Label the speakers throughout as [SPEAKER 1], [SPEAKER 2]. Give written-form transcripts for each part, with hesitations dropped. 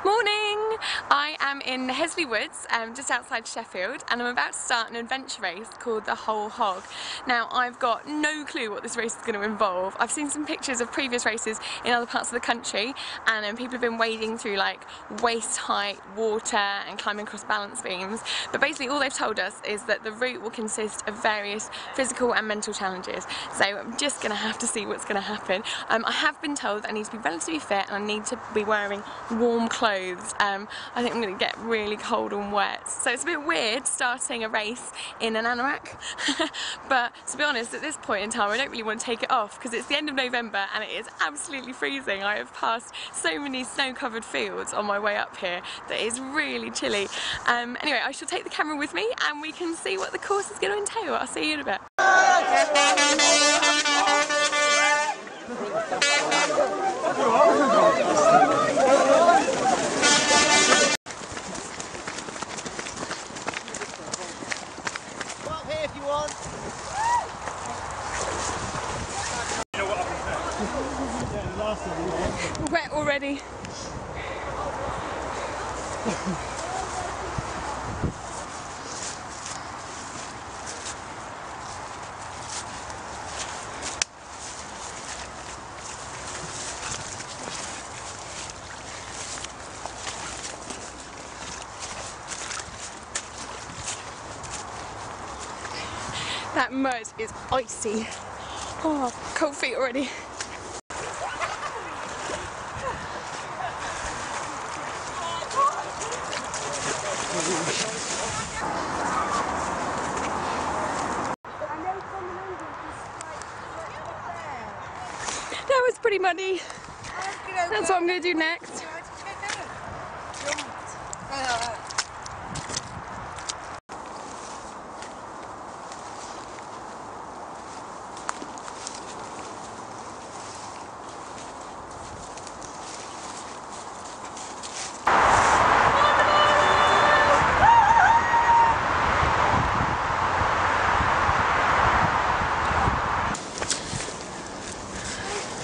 [SPEAKER 1] Morning! I am in Hesley Woods, just outside Sheffield, and I'm about to start an adventure race called the Whole Hog. Now, I've got no clue what this race is going to involve. I've seen some pictures of previous races in other parts of the country, and people have been wading through like waist-height water and climbing across balance beams. But basically all they've told us is that the route will consist of various physical and mental challenges. So I'm just going to have to see what's going to happen. I have been told that I need to be relatively fit and I need to be wearing warm clothes. I think I'm going to get really cold and wet, so it's a bit weird starting a race in an anorak. But to be honest, at this point in time I don't really want to take it off because it's the end of November and it is absolutely freezing. I have passed so many snow-covered fields on my way up here that it is really chilly. Anyway, I shall take the camera with me and we can see what the course is going to entail. I'll see you in a bit.
[SPEAKER 2] If you want.
[SPEAKER 1] Wet already. That mud is icy. Oh, cold feet already. That was pretty muddy. That's what I'm going to do next.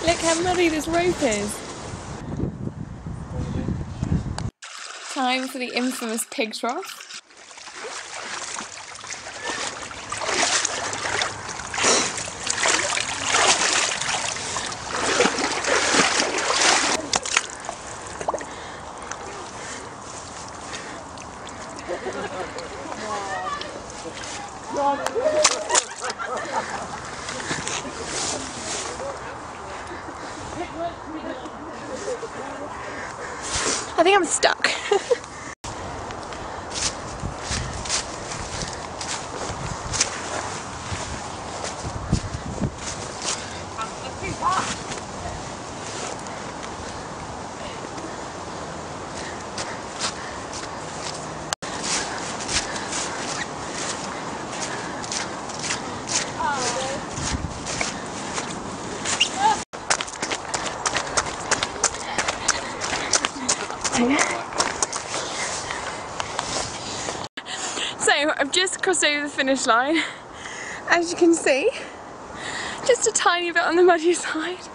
[SPEAKER 1] Look how muddy this rope is. Time for the infamous pig trough. I think I'm stuck. So I've just crossed over the finish line, as you can see, just a tiny bit on the muddy side.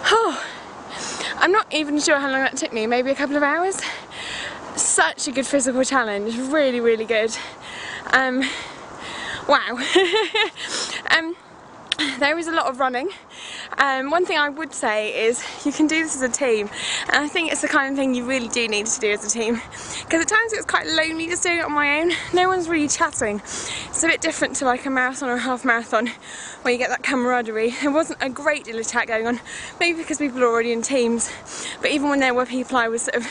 [SPEAKER 1] Oh, I'm not even sure how long that took me, maybe a couple of hours. Such a good physical challenge, really, really good. Wow. There was a lot of running. One thing I would say is you can do this as a team, and I think it's the kind of thing you really do need to do as a team, because at times it was quite lonely just doing it on my own. No one's really chatting. It's a bit different to like a marathon or a half marathon where you get that camaraderie. There wasn't a great deal of chat going on, maybe because people are already in teams, but even when there were people I was sort of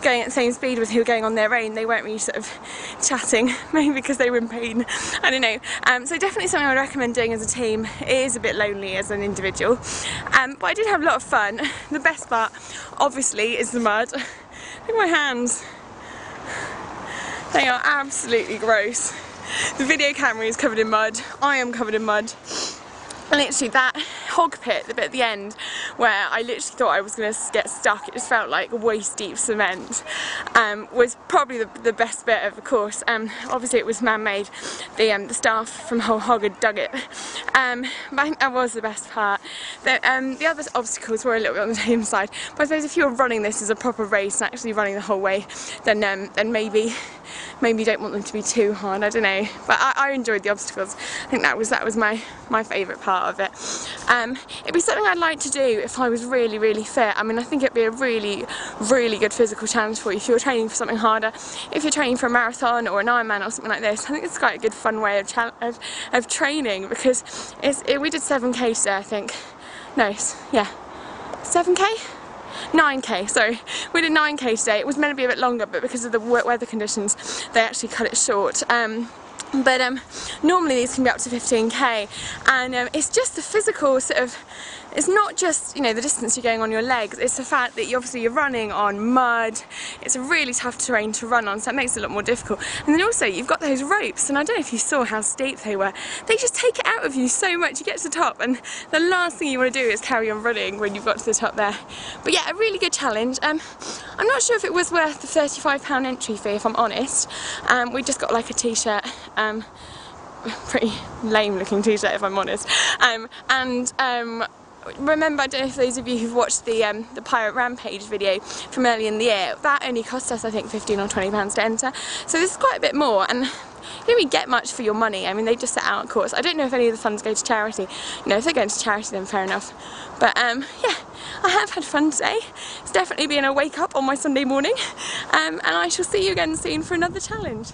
[SPEAKER 1] going at the same speed with who were going on their own, they weren't really sort of chatting, maybe because they were in pain, I don't know. So definitely something I would recommend doing as a team. It is a bit lonely as an individual, but I did have a lot of fun. The best part, obviously, is the mud. Look at my hands. They are absolutely gross. The video camera is covered in mud. I am covered in mud. And literally that hog pit, the bit at the end, where I literally thought I was going to get stuck. It just felt like waist deep cement. Was probably the best bit of the course. Obviously it was man-made. The staff from Whole Hog had dug it. But I think that was the best part. The other obstacles were a little bit on the tame side. But I suppose if you were running this as a proper race and actually running the whole way, then maybe you don't want them to be too hard. I don't know. But I enjoyed the obstacles. I think that was my favourite part of it. It'd be something I'd like to do if I was really fit. I mean, I think it'd be a really good physical challenge for you if you're training for something harder. If you're training for a marathon or an Ironman or something like this, I think it's quite a good fun way of training, because we did 7k today, I think. No, yeah, 7k? 9k, sorry. We did 9k today. It was meant to be a bit longer, but because of the weather conditions, they actually cut it short. But normally these can be up to 15k, and it's just the physical sort of, it's not just, you know, the distance you're going on your legs, it's the fact that you're running on mud. It's a really tough terrain to run on, so it makes it a lot more difficult. And then also you've got those ropes, and I don't know if you saw how steep they were. They just take it out of you so much. You get to the top and the last thing you want to do is carry on running when you've got to the top there. But yeah, a really good challenge. I'm not sure if it was worth the £35 entry fee, if I'm honest. We just got like a t-shirt, pretty lame looking t-shirt if I'm honest, remember, I don't know if those of you who've watched the Pirate Rampage video from early in the year, that only cost us I think £15 or £20 to enter, so this is quite a bit more, and you don't really get much for your money. I mean, they just set out a course. I don't know if any of the funds go to charity. You know, if they're going to charity then fair enough, but yeah, I have had fun today. It's definitely been a wake up on my Sunday morning, and I shall see you again soon for another challenge.